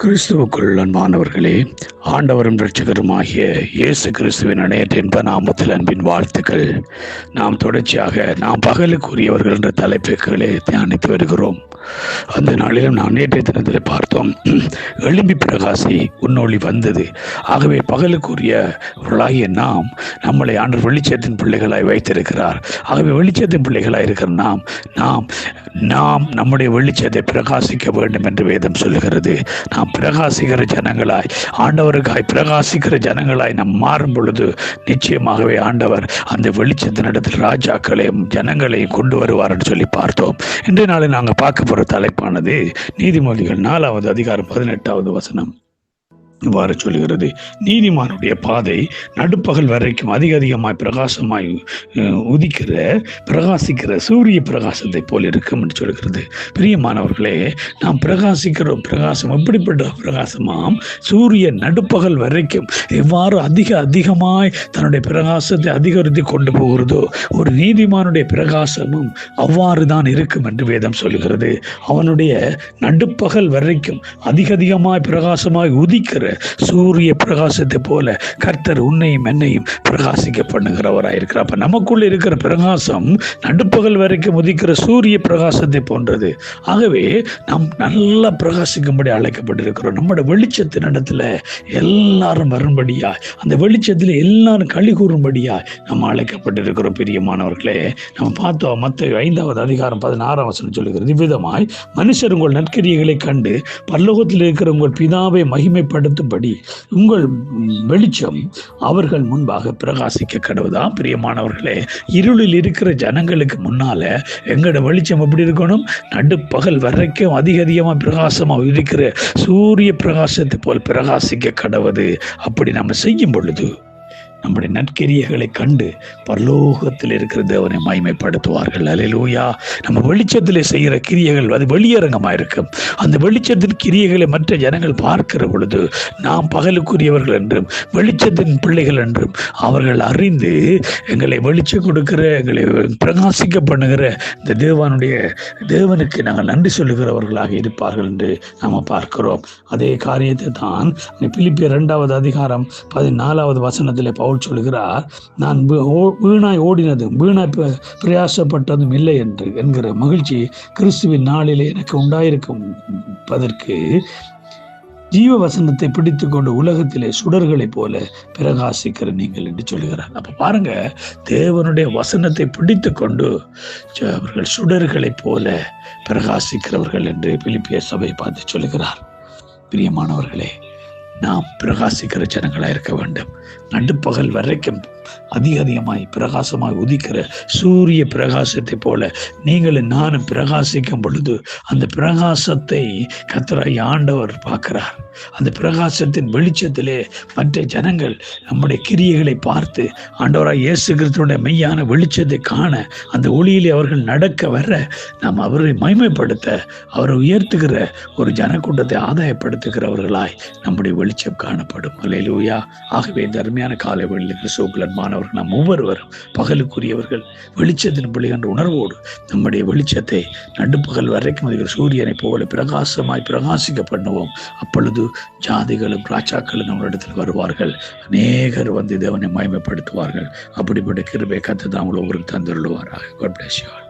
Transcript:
கிறிஸ்துவுக்குள் அன்பானவர்களே, ஆண்டவரும் இரட்சகருமாகிய இயேசு கிறிஸ்துவின் இணையற்ற இன்ப நாமத்தில் அன்பின் வாழ்த்துக்கள். நாம் தொடர்ச்சியாக நாம் பகலுக்குரியவர்கள் என்ற தலைப்புகளை தியானித்து வருகிறோம். அந்த நாளிலும் நாம் நேற்றைய தினத்தில் பார்த்தோம், எழும்பி பிரகாசி உன்னொளி வந்தது. ஆகவே பகலுக்குரியவர்களாகிய நாம் நம்மளை ஆண்டவர் வெளிச்சத்தின் பிள்ளைகளாய் வைத்திருக்கிறார். ஆகவே வெளிச்சத்தின் பிள்ளைகளாய் இருக்கிற நாம் நம்முடைய வெளிச்சத்தை பிரகாசிக்க வேண்டும் என்று வேதம் சொல்லுகிறது. நாம் பிரகாசிக்கிற ஜனங்களாய், ஆண்டவருக்காய் பிரகாசிக்கிற ஜனங்களாய் நாம் மாறும் பொழுது நிச்சயமாகவே ஆண்டவர் அந்த வெளிச்சத்தினிடத்தில் ராஜாக்களையும் ஜனங்களையும் கொண்டு வருவார் என்று சொல்லி பார்த்தோம். இன்றைய நாளில் நாங்கள் பார்க்க போகிற தலைப்பானது நீதிமொழிகள் 4வது அதிகாரம் 18வது வசனம். இவ்வாறு சொல்கிறது, நீதிமானுடைய பாதை நடுப்பகல் வரைக்கும் அதிகமாய் பிரகாசமாய் பிரகாசிக்கிற சூரிய பிரகாசத்தை போல் இருக்கும் என்று சொல்கிறது. பிரியமானவர்களே, நாம் பிரகாசிக்கிறோம். பிரகாசம் எப்படிப்பட்ட பிரகாசமாம்? சூரியன் நடுப்பகல் வரைக்கும் எவ்வாறு அதிகமாய் தன்னுடைய பிரகாசத்தை அதிகரித்து கொண்டு போகிறதோ, ஒரு நீதிமானுடைய பிரகாசமும் அவ்வாறு தான் இருக்கும் என்று வேதம் சொல்கிறது. அவனுடைய நடுப்பகல் வரைக்கும் அதிகமாய் பிரகாசமாய் உதிக்கிற சூரிய பிரகாசத்தை போல கர்த்தர் உன்னையும் என்னையும் பிரகாசிக்க பண்ணுகிறவராயிருக்கிறார். அப்ப நமக்குள்ள இருக்கிற பிரகாசம் நடுப்பகல் வரைக்கும் உதிக்கிற சூரிய பிரகாசத்தை போன்றது. ஆகவே நாம் நல்லா பிரகாசிக்கும்படி அழைக்கப்பட்டிருக்கிறோம். நம்முடைய வெளிச்சத்தின் இடத்துல எல்லாரும் வரும்படியாய், அந்த வெளிச்சத்தில் எல்லாரும் களி கூறும்படியாய் நம்ம அழைக்கப்பட்டிருக்கிறோம். பிரியமானவர்களே, நம்ம பார்த்தோம், மத்தேயு 5வது அதிகாரம் 16ஆம் வசனம் சொல்லுகிறது, இவ்விதமாய் மனுஷர் உங்கள் நற்கிரியைகளை கண்டு பரலோகத்தில் இருக்கிற உங்கள் பிதாவை மகிமைப்படுத்தும்படி உங்கள் வெளிச்சம் அவர்கள் முன்பாக பிரகாசிக்க கடவுதா. பிரியமானவர்களே, இருளில் இருக்கிற ஜனங்களுக்கு முன்னால எங்களோட வெளிச்சம் எப்படி இருக்கணும்? நடுப்பகல் வரைக்கும் அதிகமாக பிரகாசமா இருக்கிற சூரிய பிரகாசத்தை போல் பிரகாசிக்க கடவுது. அப்படி நம்ம செய்யும் பொழுது நம்முடைய நற்கிரியைகளை கண்டு பரலோகத்தில் இருக்கிற தேவனை மகிமைப்படுத்துவார்கள். அல்லேலூயா. நம்ம வெளிச்சத்திலே செய்கிற கிரியைகள் அது வெளியரங்கமாக இருக்கும். அந்த வெளிச்சத்தின் கிரியைகளை மற்ற ஜனங்கள் பார்க்கிற பொழுது நாம் பகலுக்குரியவர்கள் என்றும் வெளிச்சத்தின் பிள்ளைகள் என்றும் அவர்கள் அறிந்து எங்களை வெளிச்சம் கொடுக்கிற, எங்களை பிரகாசிக்க பண்ணுகிற இந்த தேவனுக்கு நாங்கள் நன்றி சொல்லுகிறவர்களாக இருப்பார்கள் என்று நாம் பார்க்கிறோம். அதே காரியத்தை தான் பிலிப்பியர் 2வது அதிகாரம் 14வது வசனத்திலே பவுல் சொல்கிறார், நான் வீணாய் ஓடினதும் வீணாய் பிரயாசப்பட்டதும் இல்லை என்கிற மகிழ்ச்சி கிறிஸ்துவின் நாளிலே எனக்கு உண்டாயிருப்பதற்கு ஜீவ வசனத்தை பிடித்து கொண்டு உலகத்திலே சுடர்களை போல பிரகாசிக்கிற நீங்கள் என்று சொல்கிறார். அப்ப பாருங்க, தேவனுடைய வசனத்தை பிடித்து கொண்டு அவர்கள் சுடர்களை போல பிரகாசிக்கிறவர்கள் என்று பிலிப்பியர் சபை பார்த்து சொல்கிறார். பிரியமானவர்களே, நாம் பிரகாசிக்கிற ஜனங்களாக இருக்க வேண்டும். நடுப்பகல் வரைக்கும் அதிகமாய் பிரகாசமாய் உதிக்கிற சூரிய பிரகாசத்தை போல நீங்களும் நானும் பிரகாசிக்கும் பொழுது அந்த பிரகாசத்தை கர்த்தராகிய ஆண்டவர் பார்க்கிறார். அந்த பிரகாசத்தின் வெளிச்சத்திலே மற்ற ஜனங்கள் நம்முடைய கிரியைகளை பார்த்து ஆண்டவராகிய இயேசு கிறிஸ்துவினுடைய மெய்யான வெளிச்சத்தை காண, அந்த ஒளியிலே அவர்கள் நடக்க வர, நாம் அவரை மகிமைப்படுத்த, அவரை உயர்த்துகிற ஒரு ஜனக்கூட்டத்தை ஆதாயப்படுத்துகிறவர்களாய் நம்முடைய வெளிச்சம் காணப்படும். அல்லேலூயா. ஆகவே இந்த அருமையான காலை வேளையில் கிறிஸ்துவுக்குள் அன்பானவர்கள் நாம் ஒவ்வொருவரும் பகலுக்குரியவர்கள், வெளிச்சத்தின் பிள்ளை என்ற உணர்வோடு நம்முடைய வெளிச்சத்தை நடுப்பகல் வரைக்கும் இருக்கிற சூரியனை போல பிரகாசமாய் பிரகாசிக்க பண்ணுவோம். அப்பொழுது ஜாதிகளும் ராஜாக்களும் நம்மளிடத்தில் வருவார்கள். அநேகர் வந்து தேவனை மகிமைப்படுத்துவார்கள். அப்படிப்பட்ட கிருபை கர்த்தர் தாம் ஒவ்வொருவரும் தந்துள்ளுவாராக. God bless you all.